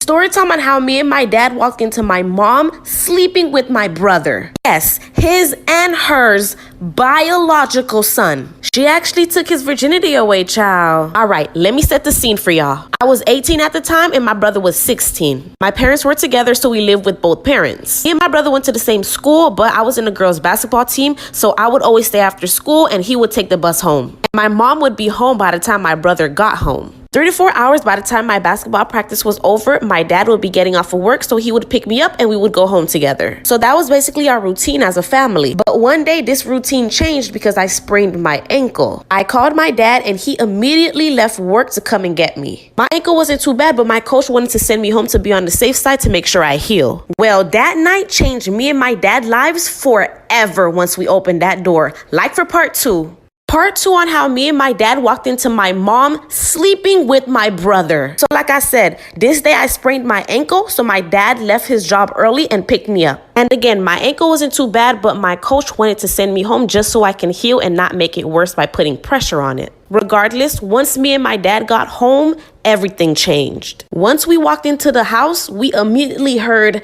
Story time on how me and my dad walked into my mom sleeping with my brother. Yes, his and hers biological son. She actually took his virginity away, child. All right, let me set the scene for y'all. I was 18 at the time and my brother was 16. My parents were together, so we lived with both parents. Me and my brother went to the same school, but I was in a girls' basketball team, so I would always stay after school and he would take the bus home. And my mom would be home by the time my brother got home. 3 to 4 hours by the time my basketball practice was over, my dad would be getting off of work, so he would pick me up and we would go home together. So that was basically our routine as a family. But one day this routine changed because I sprained my ankle. I called my dad and he immediately left work to come and get me. My ankle wasn't too bad, but my coach wanted to send me home to be on the safe side to make sure I heal. Well, that night changed me and my dad's lives forever once we opened that door. Like for part 2. Part 2 on how me and my dad walked into my mom sleeping with my brother. So like I said, this day I sprained my ankle, so my dad left his job early and picked me up. And again, my ankle wasn't too bad, but my coach wanted to send me home just so I can heal and not make it worse by putting pressure on it. Regardless, once me and my dad got home, everything changed. Once we walked into the house, we immediately heard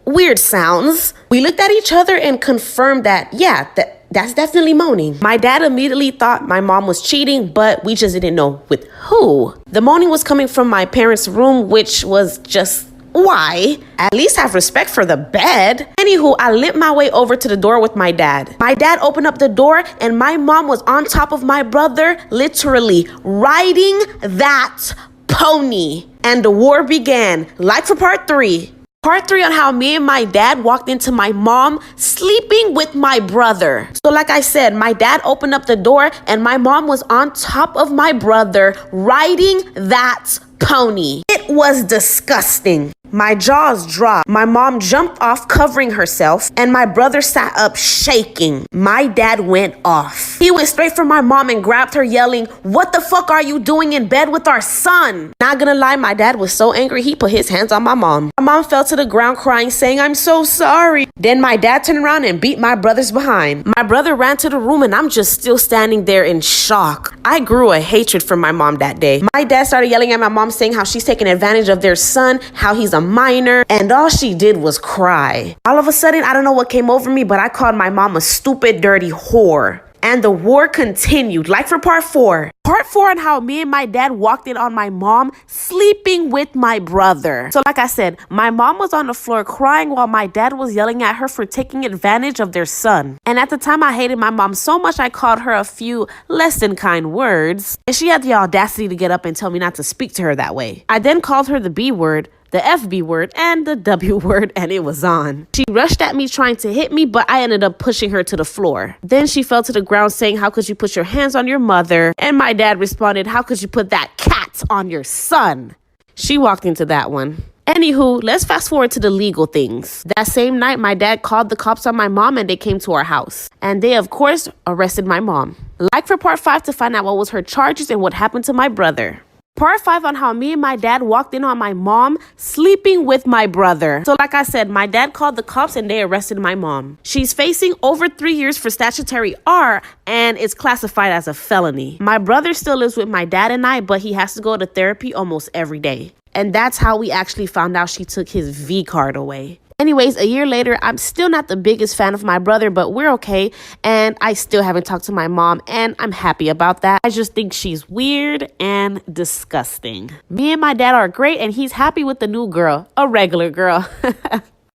weird sounds. We looked at each other and confirmed that, yeah, that's definitely moaning. My dad immediately thought my mom was cheating, but we just didn't know with who. The moaning was coming from my parents' room, which was just, why? At least have respect for the bed. Anywho, I limped my way over to the door with my dad. My dad opened up the door and my mom was on top of my brother, literally riding that pony. And the war began. Like for part 3. Part 3 on how me and my dad walked into my mom sleeping with my brother. So like I said, my dad opened up the door and my mom was on top of my brother riding that pony. It was disgusting. My jaws dropped. My mom jumped off covering herself and my brother sat up shaking. My dad went off. He went straight for my mom and grabbed her yelling, "What the fuck are you doing in bed with our son?" Not gonna lie, my dad was so angry he put his hands on my mom. My mom fell to the ground crying, saying, "I'm so sorry." Then my dad turned around and beat my brother's behind. My brother ran to the room and I'm just still standing there in shock. I grew a hatred for my mom that day. My dad started yelling at my mom saying how she's taking advantage of their son, how he's a minor, and all she did was cry. All of a sudden, I don't know what came over me, but I called my mom a stupid, dirty whore. And the war continued. Like for part 4. Part 4 on how me and my dad walked in on my mom sleeping with my brother. So like I said, my mom was on the floor crying while my dad was yelling at her for taking advantage of their son. And at the time, I hated my mom so much I called her a few less than kind words. And she had the audacity to get up and tell me not to speak to her that way. I then called her the B word, the FB word, and the W word, and it was on. She rushed at me trying to hit me, but I ended up pushing her to the floor. Then she fell to the ground saying, "How could you put your hands on your mother?" And my dad responded, "How could you put that cat on your son?" She walked into that one. Anywho, let's fast forward to the legal things. That same night, my dad called the cops on my mom and they came to our house. And they, of course, arrested my mom. Like for part 5 to find out what was her charges and what happened to my brother. Part 5 on how me and my dad walked in on my mom sleeping with my brother. So like I said, my dad called the cops and they arrested my mom. She's facing over 3 years for statutory R and it's classified as a felony. My brother still lives with my dad and I, but he has to go to therapy almost every day. And that's how we actually found out she took his V card away. Anyways, a year later, I'm still not the biggest fan of my brother, but we're okay. And I still haven't talked to my mom, and I'm happy about that. I just think she's weird and disgusting. Me and my dad are great, and he's happy with the new girl, a regular girl.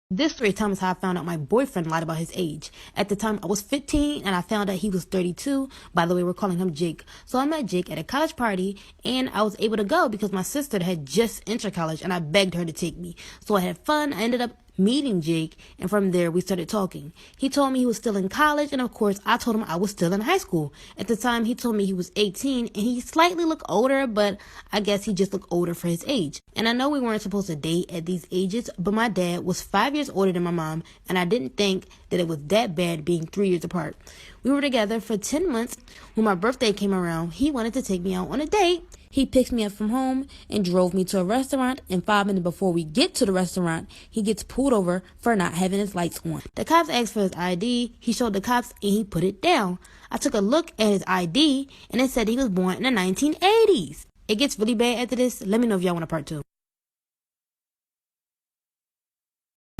This story time is how I found out my boyfriend lied about his age. At the time, I was 15 and I found out he was 32. By the way, we're calling him Jake. So I met Jake at a college party and I was able to go because my sister had just entered college and I begged her to take me. So I had fun. I ended up meeting Jake and from there we started talking. He told me he was still in college and of course I told him I was still in high school. At the time he told me he was 18 and he slightly looked older, but I guess he just looked older for his age. And I know we weren't supposed to date at these ages, but my dad was 5 years older than my mom and I didn't think that it was that bad being 3 years apart. We were together for 10 months. When my birthday came around, he wanted to take me out on a date. He picked me up from home and drove me to a restaurant, and 5 minutes before we get to the restaurant, he gets pulled over for not having his lights on. The cops asked for his ID, he showed the cops, and he put it down. I took a look at his ID, and it said he was born in the 1980s. It gets really bad after this. Let me know if y'all want a part 2.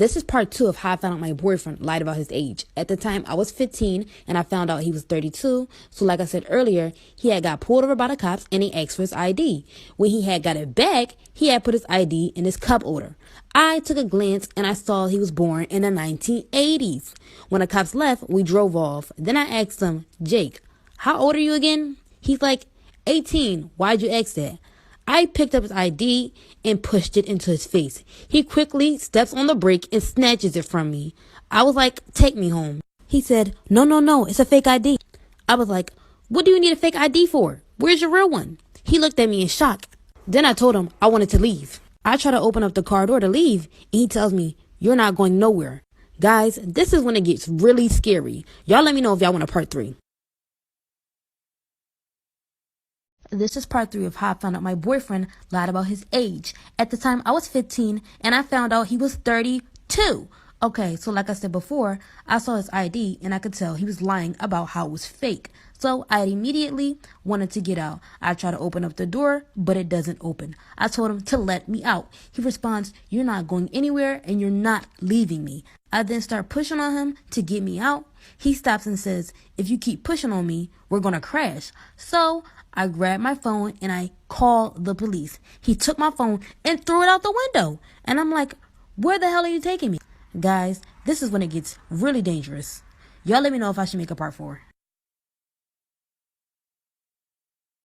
This is part 2 of how I found out my boyfriend lied about his age. At the time, I was 15 and I found out he was 32. So like I said earlier, he had got pulled over by the cops and he asked for his ID. When he had got it back, he had put his ID in his cup holder. I took a glance and I saw he was born in the 1980s. When the cops left, we drove off. Then I asked him, Jake, how old are you again? He's like, 18. Why'd you ask that? I picked up his ID and pushed it into his face. He quickly steps on the brake and snatches it from me. I was like, take me home. He said, no, it's a fake ID. I was like, what do you need a fake ID for? Where's your real one? He looked at me in shock. Then I told him I wanted to leave. I try to open up the car door to leave, and he tells me, you're not going nowhere. Guys, this is when it gets really scary. Y'all let me know if y'all want a part 3. This is part 3 of how I found out my boyfriend lied about his age. At the time, I was 15, and I found out he was 32. Okay, so like I said before, I saw his ID, and I could tell he was lying about how it was fake. So I immediately wanted to get out. I try to open up the door, but it doesn't open. I told him to let me out. He responds, you're not going anywhere, and you're not leaving me. I then start pushing on him to get me out. He stops and says, if you keep pushing on me, we're going to crash. So I grabbed my phone and I called the police. He took my phone and threw it out the window. And I'm like, where the hell are you taking me? Guys, this is when it gets really dangerous. Y'all let me know if I should make a part 4.